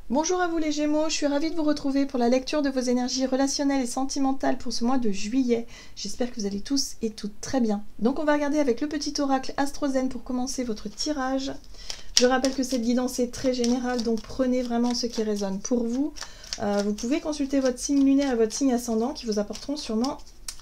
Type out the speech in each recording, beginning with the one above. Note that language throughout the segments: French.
Bonjour à vous les Gémeaux, je suis ravie de vous retrouver pour la lecture de vos énergies relationnelles et sentimentales pour ce mois de juillet. J'espère que vous allez tous et toutes très bien. Donc on va regarder avec le petit oracle Astrozen pour commencer votre tirage. Je rappelle que cette guidance est très générale, donc prenez vraiment ce qui résonne pour vous. Vous pouvez consulter votre signe lunaire et votre signe ascendant qui vous apporteront sûrement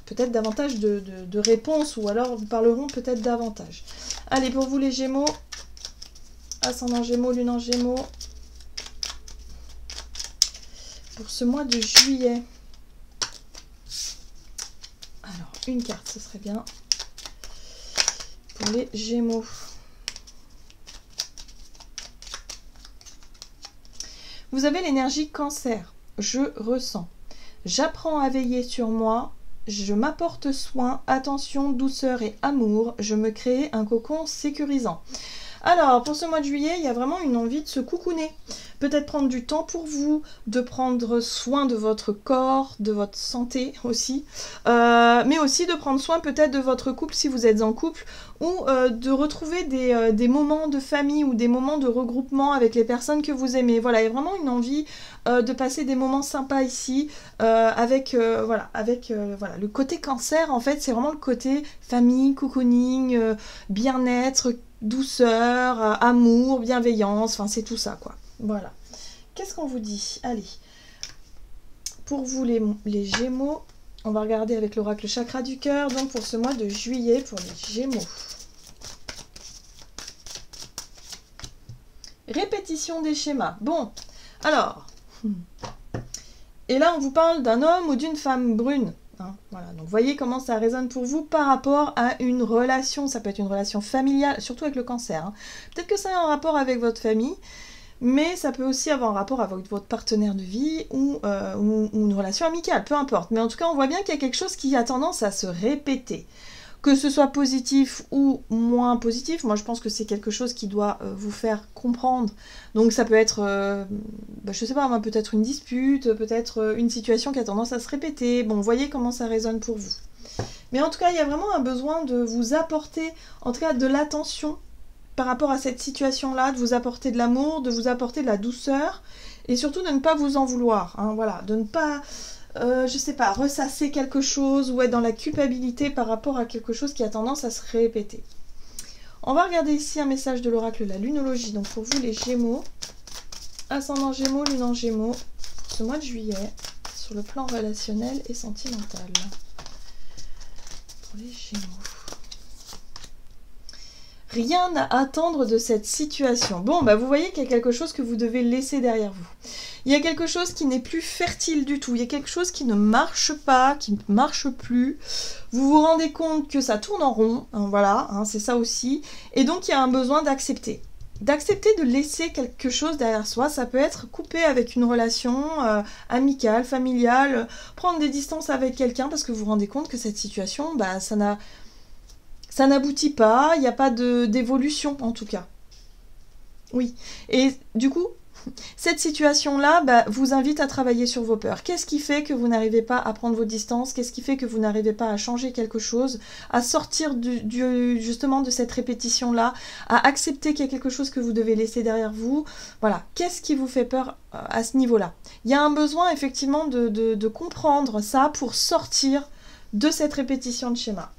peut-être davantage de réponses ou alors vous parleront peut-être davantage. Allez, pour vous les Gémeaux, ascendant Gémeaux, lune en Gémeaux, pour ce mois de juillet. Alors, une carte, ce serait bien. Pour les Gémeaux. Vous avez l'énergie Cancer. Je ressens. J'apprends à veiller sur moi. Je m'apporte soin, attention, douceur et amour. Je me crée un cocon sécurisant. Alors, pour ce mois de juillet, il y a vraiment une envie de se coucouner. Peut-être prendre du temps pour vous, de prendre soin de votre corps, de votre santé aussi, mais aussi de prendre soin peut-être de votre couple si vous êtes en couple, ou de retrouver des moments de famille ou des moments de regroupement avec les personnes que vous aimez. Voilà, il y a vraiment une envie de passer des moments sympas ici, avec le côté Cancer, en fait, c'est vraiment le côté famille, cocooning, bien-être, douceur, amour, bienveillance, enfin c'est tout ça quoi. Voilà. Qu'est-ce qu'on vous dit? Allez. Pour vous les Gémeaux, on va regarder avec l'oracle chakra du cœur, donc pour ce mois de juillet pour les Gémeaux. Répétition des schémas. Bon, alors. Et là on vous parle d'un homme ou d'une femme brune. Hein, voilà, donc voyez comment ça résonne pour vous par rapport à une relation. Ça peut être une relation familiale, surtout avec le Cancer. Hein. Peut-être que ça a un rapport avec votre famille, mais ça peut aussi avoir un rapport avec votre partenaire de vie ou une relation amicale, peu importe. Mais en tout cas, on voit bien qu'il y a quelque chose qui a tendance à se répéter. Que ce soit positif ou moins positif, moi je pense que c'est quelque chose qui doit vous faire comprendre. Donc ça peut être, je sais pas, peut-être une dispute, peut-être une situation qui a tendance à se répéter. Bon, voyez comment ça résonne pour vous. Mais en tout cas, il y a vraiment un besoin de vous apporter, en tout cas de l'attention par rapport à cette situation-là, de vous apporter de l'amour, de vous apporter de la douceur, et surtout de ne pas vous en vouloir. Hein, voilà, de ne pas... je sais pas, ressasser quelque chose ou être dans la culpabilité par rapport à quelque chose qui a tendance à se répéter. On va regarder ici un message de l'oracle, la lunologie. Donc pour vous les Gémeaux, ascendant Gémeaux, lune en Gémeaux, pour ce mois de juillet, sur le plan relationnel et sentimental. Pour les Gémeaux. Rien à attendre de cette situation. Bon, vous voyez qu'il y a quelque chose que vous devez laisser derrière vous. Il y a quelque chose qui n'est plus fertile du tout. Il y a quelque chose qui ne marche pas, qui ne marche plus. Vous vous rendez compte que ça tourne en rond. Hein, voilà, hein, c'est ça aussi. Et donc, il y a un besoin d'accepter. D'accepter de laisser quelque chose derrière soi. Ça peut être couper avec une relation amicale, familiale, prendre des distances avec quelqu'un parce que vous vous rendez compte que cette situation, ça n'aboutit pas, il n'y a pas d'évolution en tout cas. Oui, et du coup, cette situation-là vous invite à travailler sur vos peurs. Qu'est-ce qui fait que vous n'arrivez pas à prendre vos distances? Qu'est-ce qui fait que vous n'arrivez pas à changer quelque chose? À sortir justement de cette répétition-là? À accepter qu'il y a quelque chose que vous devez laisser derrière vous? Voilà, qu'est-ce qui vous fait peur à ce niveau-là? Il y a un besoin effectivement de comprendre ça pour sortir de cette répétition de schéma.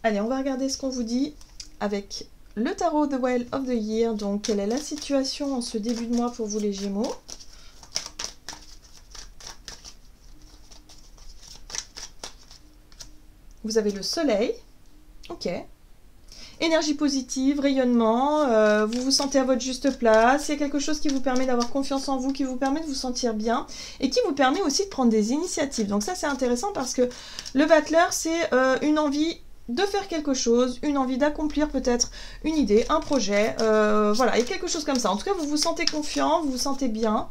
Allez, on va regarder ce qu'on vous dit avec le tarot The Well of the Year. Donc, quelle est la situation en ce début de mois pour vous les Gémeaux? Vous avez le soleil. Ok. Énergie positive, rayonnement, vous vous sentez à votre juste place, il y a quelque chose qui vous permet d'avoir confiance en vous, qui vous permet de vous sentir bien et qui vous permet aussi de prendre des initiatives. Donc ça c'est intéressant parce que le Battler c'est une envie de faire quelque chose, une envie d'accomplir peut-être une idée, un projet, voilà, et quelque chose comme ça. En tout cas, vous vous sentez confiant, vous vous sentez bien.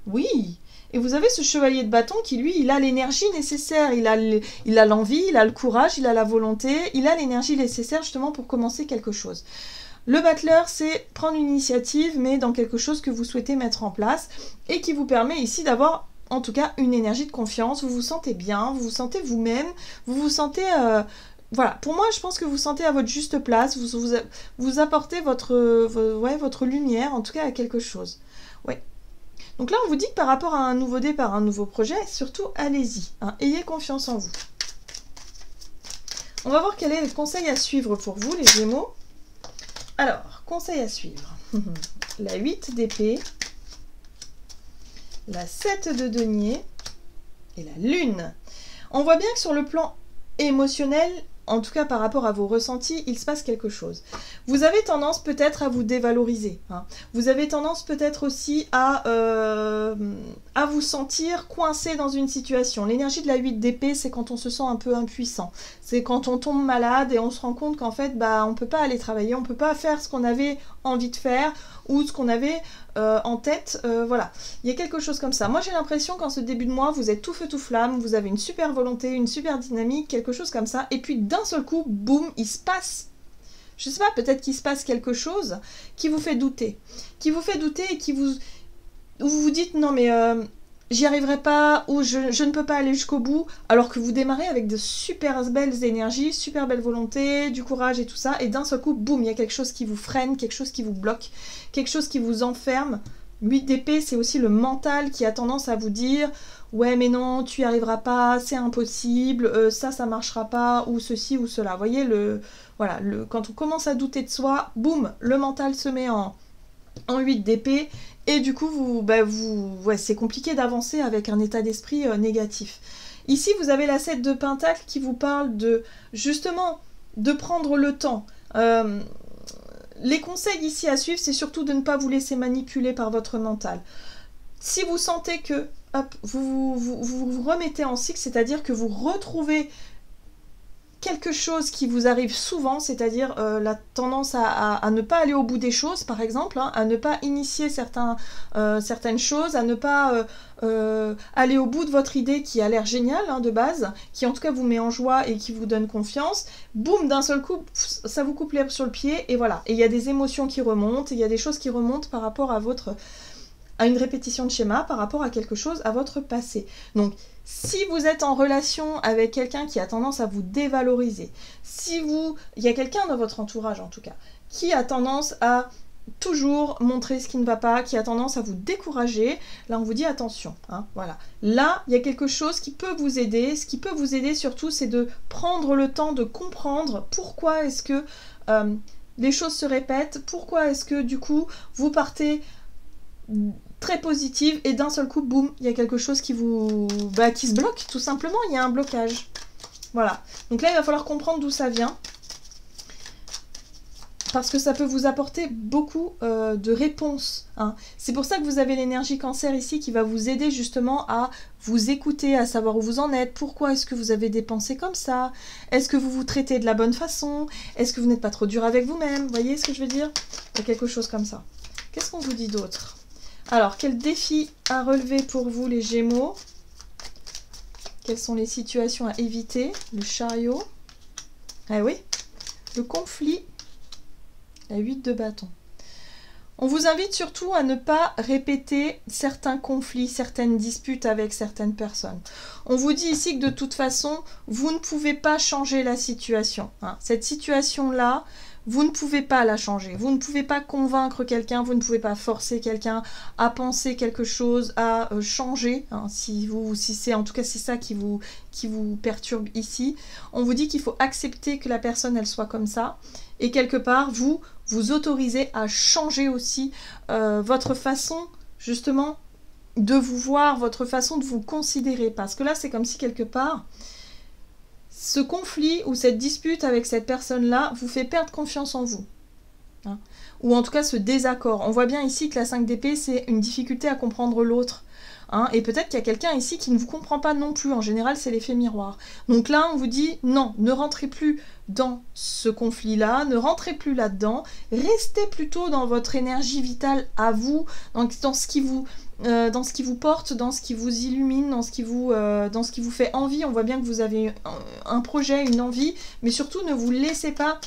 Oui. Et vous avez ce chevalier de bâton qui, lui, il a l'énergie nécessaire, il a l'envie, il a le courage, il a la volonté, il a l'énergie nécessaire justement pour commencer quelque chose. Le Battler, c'est prendre une initiative, mais dans quelque chose que vous souhaitez mettre en place et qui vous permet ici d'avoir en tout cas une énergie de confiance, vous vous sentez bien, vous vous sentez vous-même, vous vous sentez voilà, pour moi, je pense que vous sentez à votre juste place, vous apportez votre lumière, en tout cas à quelque chose. Ouais. Donc là, on vous dit que par rapport à un nouveau départ, un nouveau projet, surtout, allez-y, hein, ayez confiance en vous. On va voir quel est le conseil à suivre pour vous, les Gémeaux. Alors, conseil à suivre. La 8 d'épée, la 7 de denier et la lune. On voit bien que sur le plan émotionnel, en tout cas par rapport à vos ressentis, il se passe quelque chose. Vous avez tendance peut-être à vous dévaloriser. Hein. Vous avez tendance peut-être aussi à vous sentir coincé dans une situation. L'énergie de la 8 d'épée, c'est quand on se sent un peu impuissant. C'est quand on tombe malade et on se rend compte qu'en fait, on ne peut pas aller travailler, on ne peut pas faire ce qu'on avait envie de faire ou ce qu'on avait en tête. Voilà, il y a quelque chose comme ça. Moi, j'ai l'impression qu'en ce début de mois, vous êtes tout feu, tout flamme, vous avez une super volonté, une super dynamique, quelque chose comme ça. Et puis, d'un seul coup, boum, il se passe, je sais pas, peut-être qu'il se passe quelque chose qui vous fait douter. Qui vous fait douter et où vous vous dites, non mais j'y arriverai pas, ou je ne peux pas aller jusqu'au bout, alors que vous démarrez avec de super belles énergies, super belle volonté, du courage et tout ça, et d'un seul coup, boum, il y a quelque chose qui vous freine, quelque chose qui vous bloque, quelque chose qui vous enferme. 8 d'épée, c'est aussi le mental qui a tendance à vous dire « Ouais, mais non, tu y arriveras pas, c'est impossible, ça marchera pas, ou ceci ou cela. » Vous voyez, quand on commence à douter de soi, boum, le mental se met en 8 d'épée, et du coup, c'est compliqué d'avancer avec un état d'esprit négatif. Ici, vous avez la 7 de Pentacle qui vous parle de, justement, de prendre le temps. Les conseils ici à suivre, c'est surtout de ne pas vous laisser manipuler par votre mental. Si vous sentez que vous remettez en cycle, c'est-à-dire que vous retrouvez quelque chose qui vous arrive souvent, c'est-à-dire la tendance à ne pas aller au bout des choses, par exemple, hein, à ne pas initier certaines choses, à ne pas aller au bout de votre idée qui a l'air géniale hein, de base, qui en tout cas vous met en joie et qui vous donne confiance, boum, d'un seul coup, ça vous coupe l'herbe sur le pied, et voilà. Et il y a des émotions qui remontent, il y a des choses qui remontent par rapport à une répétition de schéma, par rapport à quelque chose, à votre passé. Donc, si vous êtes en relation avec quelqu'un qui a tendance à vous dévaloriser, il y a quelqu'un dans votre entourage en tout cas, qui a tendance à toujours montrer ce qui ne va pas, qui a tendance à vous décourager, là on vous dit attention, hein, voilà. Là, il y a quelque chose qui peut vous aider. Ce qui peut vous aider surtout, c'est de prendre le temps de comprendre pourquoi est-ce que les choses se répètent, pourquoi est-ce que du coup vous partez très positive et d'un seul coup, boum, il y a quelque chose qui se bloque, tout simplement, il y a un blocage. Voilà. Donc là, il va falloir comprendre d'où ça vient. Parce que ça peut vous apporter beaucoup de réponses. Hein. C'est pour ça que vous avez l'énergie Cancer ici qui va vous aider justement à vous écouter, à savoir où vous en êtes. Pourquoi est-ce que vous avez des pensées comme ça? Est-ce que vous vous traitez de la bonne façon? Est-ce que vous n'êtes pas trop dur avec vous-même? Vous voyez ce que je veux dire? Il y a quelque chose comme ça. Qu'est-ce qu'on vous dit d'autre? Alors, quel défi à relever pour vous, les Gémeaux? Quelles sont les situations à éviter? Le chariot. Ah oui, le conflit. La 8 de bâton. On vous invite surtout à ne pas répéter certains conflits, certaines disputes avec certaines personnes. On vous dit ici que de toute façon, vous ne pouvez pas changer la situation. Hein. Cette situation-là, vous ne pouvez pas la changer. Vous ne pouvez pas convaincre quelqu'un, vous ne pouvez pas forcer quelqu'un à penser quelque chose, à changer. Hein, si c'est en tout cas c'est ça qui vous perturbe ici. On vous dit qu'il faut accepter que la personne elle soit comme ça. Et quelque part, vous autorisez à changer aussi votre façon, justement, de vous voir, votre façon de vous considérer. Parce que là, c'est comme si, quelque part, ce conflit ou cette dispute avec cette personne-là vous fait perdre confiance en vous. Hein. Ou en tout cas, ce désaccord. On voit bien ici que la 5 d'épée, c'est une difficulté à comprendre l'autre. Hein, et peut-être qu'il y a quelqu'un ici qui ne vous comprend pas non plus. En général, c'est l'effet miroir. Donc là, on vous dit, non, ne rentrez plus dans ce conflit-là, ne rentrez plus là-dedans. Restez plutôt dans votre énergie vitale à vous, dans ce qui vous porte, dans ce qui vous illumine, dans ce qui vous fait envie. On voit bien que vous avez un projet, une envie, mais surtout, ne vous laissez pas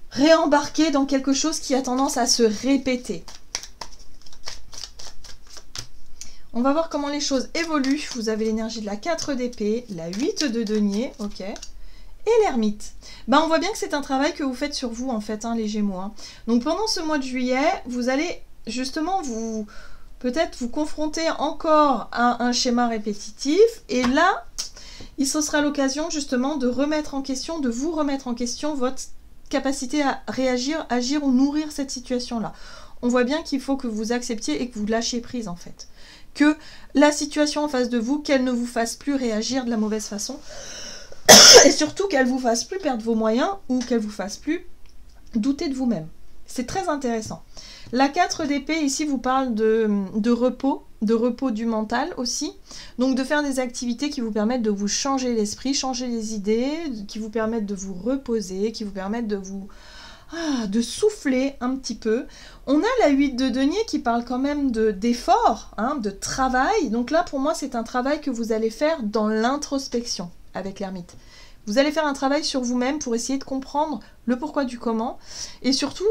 réembarquer dans quelque chose qui a tendance à se répéter. On va voir comment les choses évoluent. Vous avez l'énergie de la 4 d'épée, la 8 de denier, ok, Et l'ermite, ben, on voit bien que c'est un travail que vous faites sur vous en fait, hein, les Gémeaux. Hein. Donc pendant ce mois de juillet, vous allez justement peut-être vous confronter encore à un schéma répétitif. Et là, ce sera l'occasion justement de remettre en question, de vous remettre en question votre capacité à réagir, agir ou nourrir cette situation-là. On voit bien qu'il faut que vous acceptiez et que vous lâchiez prise en fait. Que la situation en face de vous, qu'elle ne vous fasse plus réagir de la mauvaise façon. Et surtout qu'elle vous fasse plus perdre vos moyens ou qu'elle vous fasse plus douter de vous-même. C'est très intéressant. La 4 d'épée ici vous parle de repos du mental aussi. Donc de faire des activités qui vous permettent de vous changer l'esprit, changer les idées, qui vous permettent de vous reposer, qui vous permettent de vous... de souffler un petit peu. On a la 8 de denier qui parle quand même d'effort, hein, de travail. Donc là pour moi c'est un travail que vous allez faire dans l'introspection avec l'ermite. Vous allez faire un travail sur vous-même pour essayer de comprendre le pourquoi du comment et surtout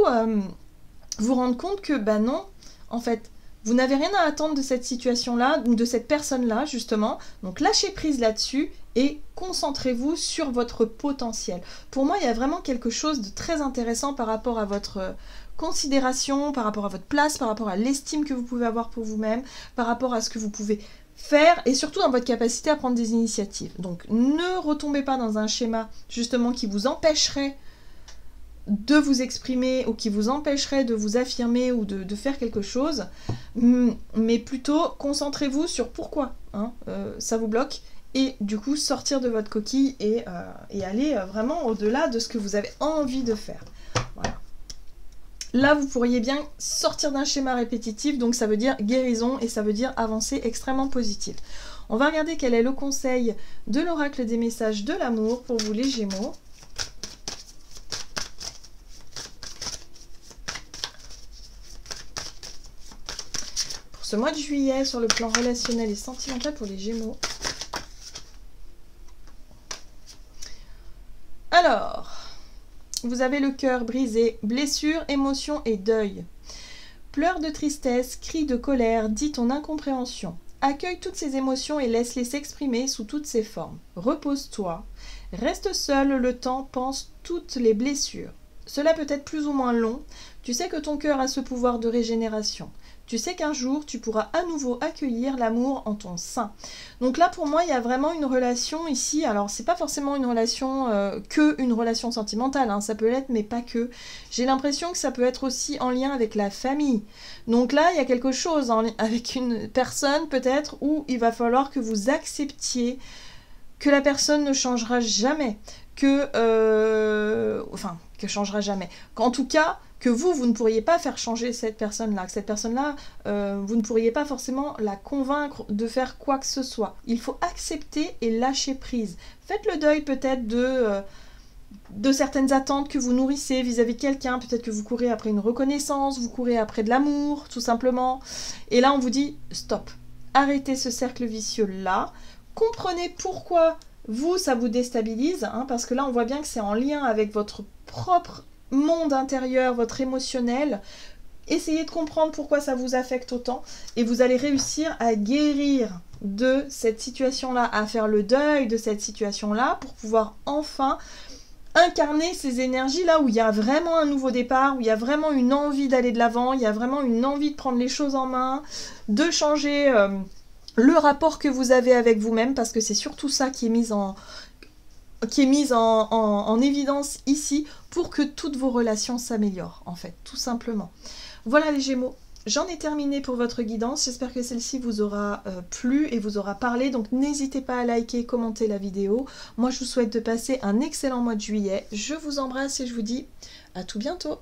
vous rendre compte que ben non, en fait, vous n'avez rien à attendre de cette situation-là, de cette personne-là justement. Donc lâchez prise là-dessus et concentrez-vous sur votre potentiel. Pour moi, il y a vraiment quelque chose de très intéressant par rapport à votre considération, par rapport à votre place, par rapport à l'estime que vous pouvez avoir pour vous-même, par rapport à ce que vous pouvez faire et surtout dans votre capacité à prendre des initiatives. Donc ne retombez pas dans un schéma justement qui vous empêcherait de vous exprimer ou qui vous empêcherait de vous affirmer ou de faire quelque chose, mais plutôt concentrez-vous sur pourquoi ça vous bloque et du coup sortir de votre coquille et aller vraiment au-delà de ce que vous avez envie de faire. Voilà. Là, vous pourriez bien sortir d'un schéma répétitif, donc ça veut dire guérison et ça veut dire avancée extrêmement positive. On va regarder quel est le conseil de l'oracle des messages de l'amour pour vous les Gémeaux. Pour ce mois de juillet, sur le plan relationnel et sentimental pour les Gémeaux. Alors... Vous avez le cœur brisé, blessure, émotion et deuil. Pleurs de tristesse, cris de colère, dis ton incompréhension. Accueille toutes ces émotions et laisse-les s'exprimer sous toutes ces formes. Repose-toi. Reste seul le temps, pense toutes les blessures. Cela peut être plus ou moins long. Tu sais que ton cœur a ce pouvoir de régénération. Tu sais qu'un jour, tu pourras à nouveau accueillir l'amour en ton sein. Donc là, pour moi, il y a vraiment une relation ici. Alors, c'est pas forcément une relation que une relation sentimentale. Hein, ça peut l'être, mais pas que. J'ai l'impression que ça peut être aussi en lien avec la famille. Donc là, il y a quelque chose avec une personne, peut-être, où il va falloir que vous acceptiez que la personne ne changera jamais. Que changera jamais. Qu'en tout cas... que vous ne pourriez pas faire changer cette personne-là, que cette personne-là, vous ne pourriez pas forcément la convaincre de faire quoi que ce soit. Il faut accepter et lâcher prise. Faites le deuil peut-être de certaines attentes que vous nourrissez vis-à-vis de quelqu'un, peut-être que vous courez après une reconnaissance, vous courez après de l'amour, tout simplement. Et là, on vous dit, stop, arrêtez ce cercle vicieux-là, comprenez pourquoi ça vous déstabilise, hein, parce que là, on voit bien que c'est en lien avec votre propre monde intérieur, votre émotionnel. Essayez de comprendre pourquoi ça vous affecte autant et vous allez réussir à guérir de cette situation-là, à faire le deuil de cette situation-là pour pouvoir enfin incarner ces énergies-là où il y a vraiment un nouveau départ, où il y a vraiment une envie d'aller de l'avant, il y a vraiment une envie de prendre les choses en main, de changer le rapport que vous avez avec vous-même, parce que c'est surtout ça qui est mis en évidence ici pour que toutes vos relations s'améliorent, en fait, tout simplement. Voilà les Gémeaux, j'en ai terminé pour votre guidance. J'espère que celle-ci vous aura plu et vous aura parlé. Donc n'hésitez pas à liker, commenter la vidéo. Moi, je vous souhaite de passer un excellent mois de juillet. Je vous embrasse et je vous dis à tout bientôt.